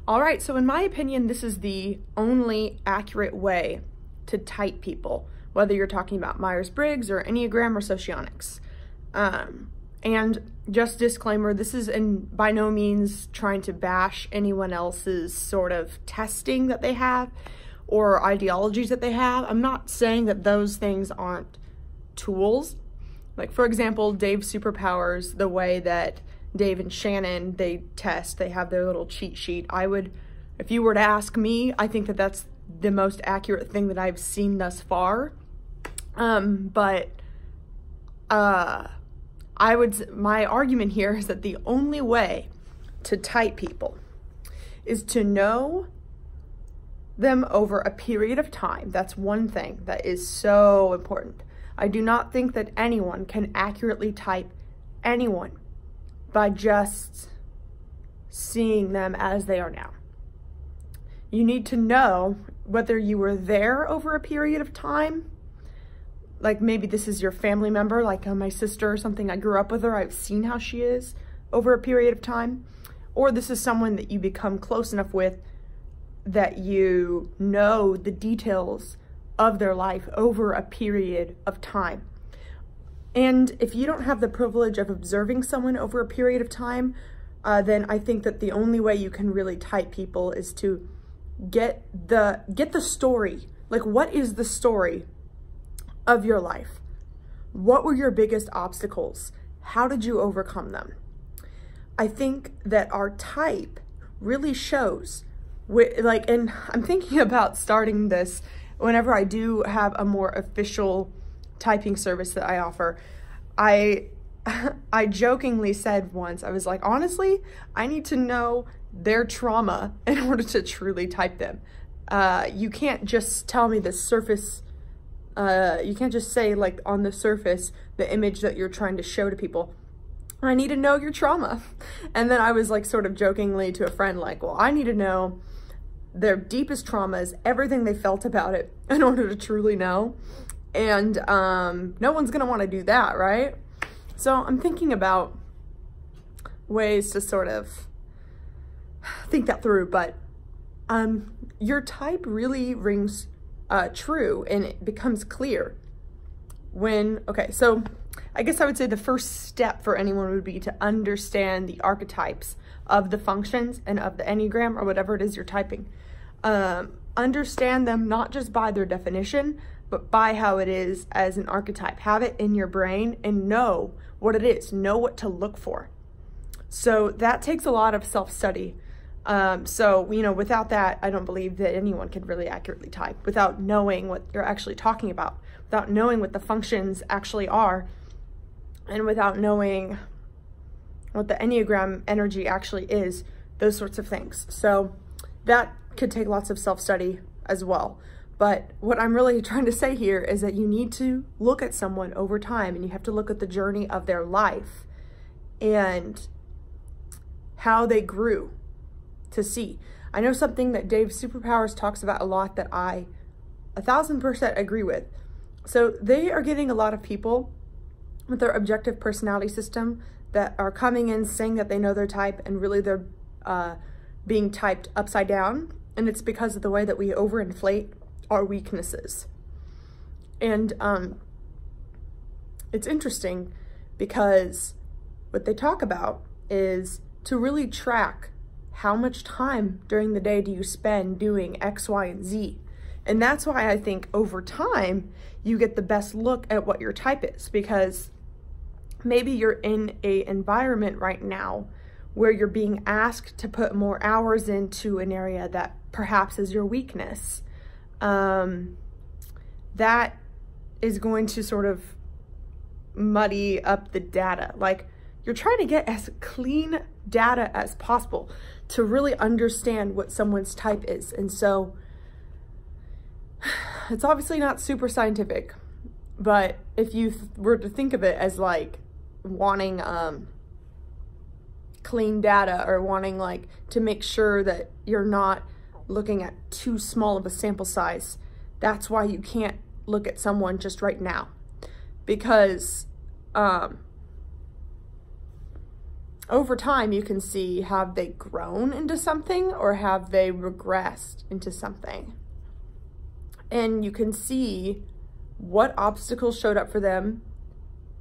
All right, so in my opinion, this is the only accurate way to type people, whether you're talking about Myers-Briggs or Enneagram or Socionics. And just disclaimer, this is by no means trying to bash anyone else's sort of testing that they have or ideologies that they have. I'm not saying that those things aren't tools. Like, for example, Dave's superpowers, the way that Dave and Shannon, they test, they have their little cheat sheet. If you were to ask me, I think that that's the most accurate thing that I've seen thus far. My argument here is that the only way to type people is to know them over a period of time. That's one thing that is so important. I do not think that anyone can accurately type anyone by just seeing them as they are now. You need to know whether you were there over a period of time. Like maybe this is your family member, like my sister or something. I grew up with her. I've seen how she is over a period of time. Or this is someone that you become close enough with that you know the details of their life over a period of time. And if you don't have the privilege of observing someone over a period of time, then I think that the only way you can really type people is to get the story. Like, what is the story of your life? What were your biggest obstacles? How did you overcome them? I think that our type really shows, and I'm thinking about starting this whenever I do have a more official typing service that I offer. I jokingly said once, I was like, honestly, I need to know their trauma in order to truly type them. You can't just tell me the surface, you can't just say like on the surface, the image that you're trying to show to people. I need to know your trauma. And then I was like sort of jokingly to a friend, like, well, I need to know their deepest traumas, everything they felt about it in order to truly know. And no one's gonna wanna do that, right? So I'm thinking about ways to sort of think that through, but your type really rings true and it becomes clear okay, so I guess I would say the first step for anyone would be to understand the archetypes of the functions and of the Enneagram or whatever it is you're typing. Understand them not just by their definition, but by how it is as an archetype. Have it in your brain and know what it is, know what to look for. So that takes a lot of self-study. So, without that, I don't believe that anyone can really accurately type without knowing what you're actually talking about, without knowing what the functions actually are, and without knowing what the Enneagram energy actually is, those sorts of things. So that could take lots of self-study as well. But what I'm really trying to say here is that you need to look at someone over time, and you have to look at the journey of their life and how they grew to see. I know something that Dave's Superpowers talks about a lot that I 1000% agree with. So they are getting a lot of people with their objective personality system that are coming in saying that they know their type, and really they're being typed upside down. And it's because of the way that we overinflate our weaknesses. And it's interesting because what they talk about is to really track how much time during the day do you spend doing X, Y, and Z. And that's why I think over time, you get the best look at what your type is, because maybe you're in an environment right now where you're being asked to put more hours into an area that perhaps is your weakness. That is going to sort of muddy up the data. Like, you're trying to get as clean data as possible to really understand what someone's type is. And so it's obviously not super scientific, but if you were to think of it as like wanting clean data, or wanting like to make sure that you're not looking at too small of a sample size, that's why you can't look at someone just right now. Because a over time, you can see, have they grown into something or have they regressed into something? And you can see what obstacles showed up for them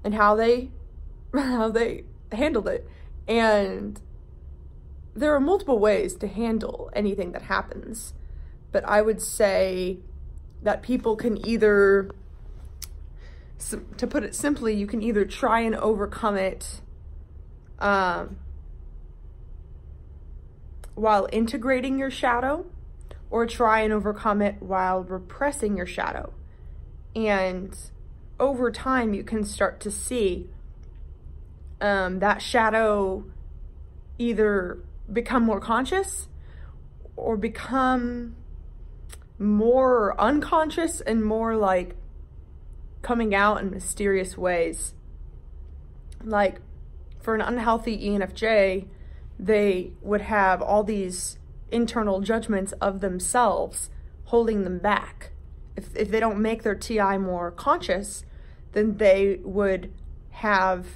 and how they handled it. And there are multiple ways to handle anything that happens, but I would say that people can either, to put it simply, you can either try and overcome it while integrating your shadow, or try and overcome it while repressing your shadow. And over time, you can start to see that shadow either become more conscious or become more unconscious and more like coming out in mysterious ways. Like for an unhealthy ENFJ, they would have all these internal judgments of themselves holding them back. If they don't make their TI more conscious, then they would have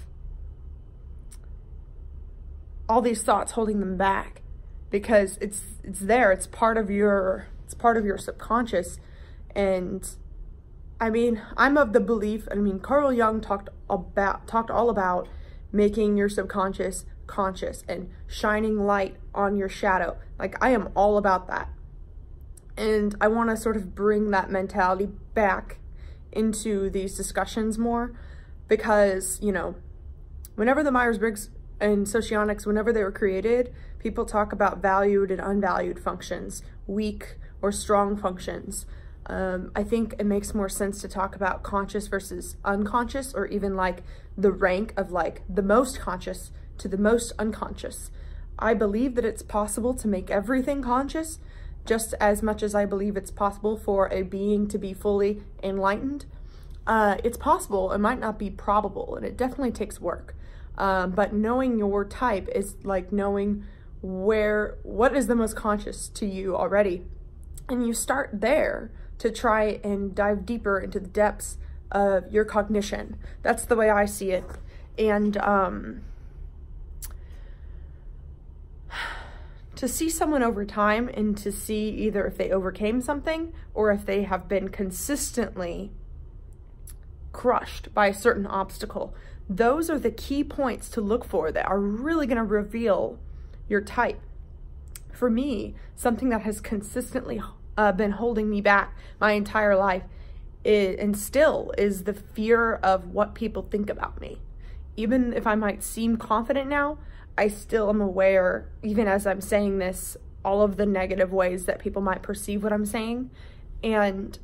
all these thoughts holding them back because it's there. It's part of your subconscious. And I mean, I'm of the belief, Carl Jung talked all about making your subconscious conscious and shining light on your shadow. Like, I am all about that. And I want to sort of bring that mentality back into these discussions more because, you know, whenever the Myers-Briggs and socionics, whenever they were created, people talk about valued and unvalued functions, weak or strong functions. I think it makes more sense to talk about conscious versus unconscious, or even like the rank of like the most conscious to the most unconscious. I believe that it's possible to make everything conscious, just as much as I believe it's possible for a being to be fully enlightened. It's possible, it might not be probable, and it definitely takes work. But knowing your type is like knowing what is the most conscious to you already. And you start there to try and dive deeper into the depths of your cognition. That's the way I see it. And to see someone over time and to see either if they overcame something or if they have been consistently crushed by a certain obstacle, those are the key points to look for that are really going to reveal your type. For me, something that has consistently been holding me back my entire life and still is the fear of what people think about me. Even if I might seem confident now, I still am aware, even as I'm saying this, all of the negative ways that people might perceive what I'm saying. And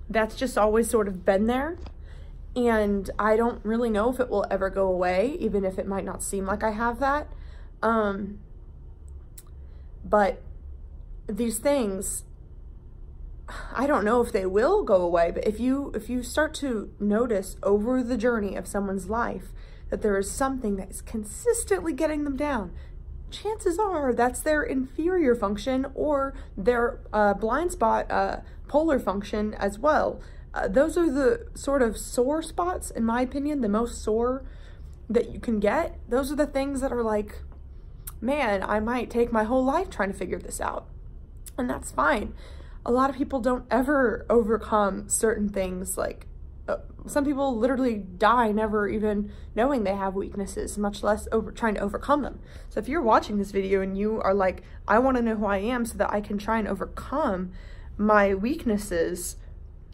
that's just always sort of been there. And I don't really know if it will ever go away, even if it might not seem like I have that. But these things, I don't know if they will go away, but if you start to notice over the journey of someone's life that there is something that is consistently getting them down, chances are that's their inferior function or their blind spot polar function as well. Those are the sort of sore spots, in my opinion, the most sore that you can get. Those are the things that are like, man, I might take my whole life trying to figure this out. And that's fine. A lot of people don't ever overcome certain things. Like some people literally die never even knowing they have weaknesses, much less trying to overcome them. So if you're watching this video and you are like, I want to know who I am so that I can try and overcome my weaknesses,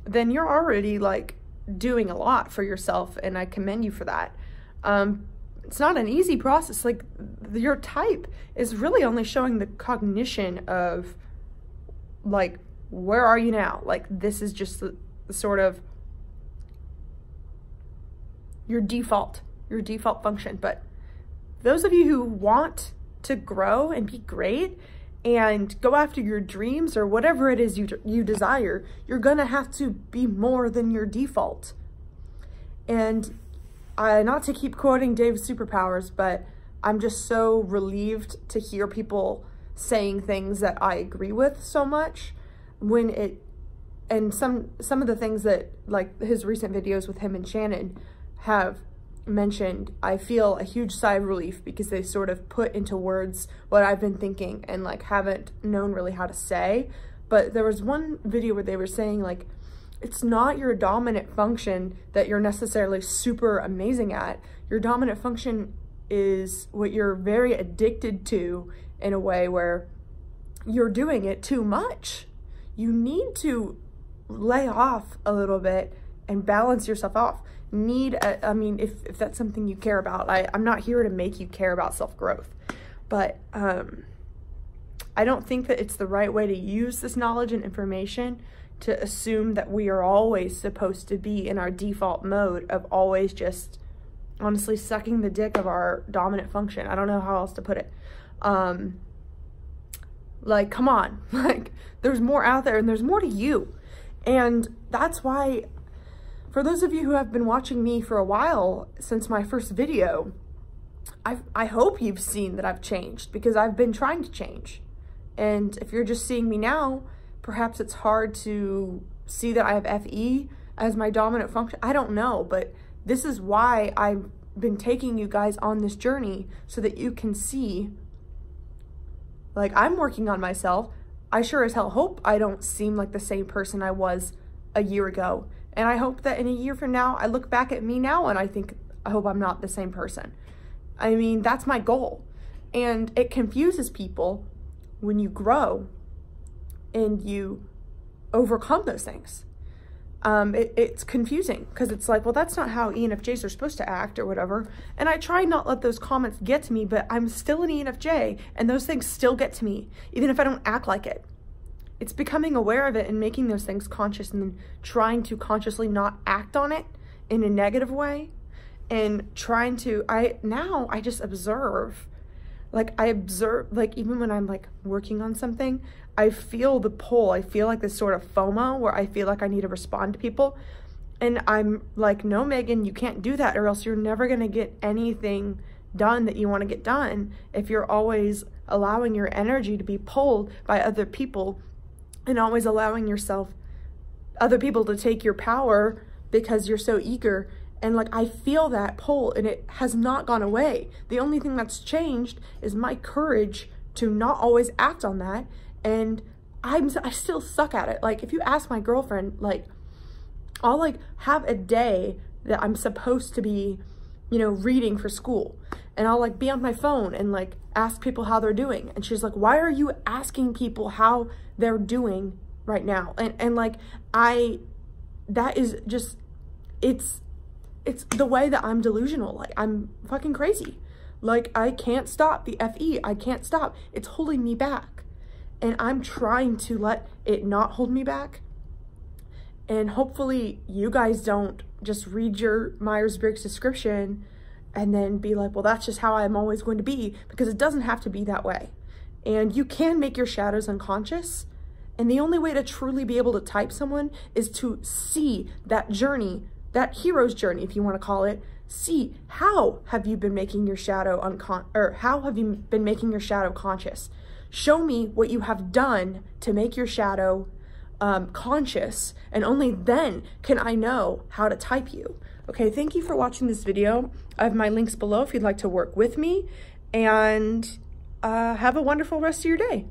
then you're already like doing a lot for yourself, and I commend you for that. It's not an easy process. Like your type is really only showing the cognition of like, where are you now? Like this is just the sort of your default function. But those of you who want to grow and be great and go after your dreams or whatever it is you desire, you're gonna have to be more than your default. And not to keep quoting Dave's superpowers, but I'm just so relieved to hear people saying things that I agree with so much and some of the things that, like his recent videos with him and Shannon, have mentioned, I feel a huge sigh of relief because they sort of put into words what I've been thinking and like haven't known really how to say. But there was one video where they were saying like, it's not your dominant function that you're necessarily super amazing at. Your dominant function is what you're very addicted to, in a way where you're doing it too much. You need to lay off a little bit and balance yourself off. I mean, if that's something you care about, I'm not here to make you care about self-growth, but I don't think that it's the right way to use this knowledge and information to assume that we are always supposed to be in our default mode of always just honestly sucking the dick of our dominant function. I don't know how else to put it. Like, come on, like there's more out there and there's more to you. And that's why, for those of you who have been watching me for a while since my first video, I hope you've seen that I've changed, because I've been trying to change. And if you're just seeing me now, perhaps it's hard to see that I have FE as my dominant function. I don't know, but this is why I've been taking you guys on this journey, so that you can see, like, I'm working on myself. I sure as hell hope I don't seem like the same person I was a year ago. And I hope that in a year from now, I look back at me now and I hope I'm not the same person. I mean, that's my goal. And it confuses people when you grow and you overcome those things. It's confusing, because it's like, well, that's not how ENFJs are supposed to act or whatever. And I try not to let those comments get to me, but I'm still an ENFJ and those things still get to me, even if I don't act like it. It's becoming aware of it and making those things conscious, and then trying to consciously not act on it in a negative way, and trying to, now I just observe. Like, I observe, like, even when I'm like working on something, I feel the pull. I feel like this sort of FOMO where I feel like I need to respond to people. And I'm like, no, Megan, you can't do that, or else you're never going to get anything done that you want to get done if you're always allowing your energy to be pulled by other people, and always allowing other people to take your power because you're so eager. And like, I feel that pull and it has not gone away. The only thing that's changed is my courage to not always act on that. And I still suck at it. Like, if you ask my girlfriend, like, I'll like have a day that I'm supposed to be, you know, reading for school, and I'll like be on my phone and like ask people how they're doing. And she's like, why are you asking people how they're doing right now? And like, that is just, it's the way that I'm delusional. Like, I'm fucking crazy. Like, I can't stop the FE. I can't stop. It's holding me back. And I'm trying to let it not hold me back. And hopefully you guys don't just read your Myers-Briggs description and then be like, well, that's just how I'm always going to be, because it doesn't have to be that way. And you can make your shadows unconscious. And the only way to truly be able to type someone is to see that journey, that hero's journey, if you want to call it. See, how have you been making your shadow how have you been making your shadow conscious? Show me what you have done to make your shadow conscious, and only then can I know how to type you. Okay, thank you for watching this video. I have my links below if you'd like to work with me, and have a wonderful rest of your day.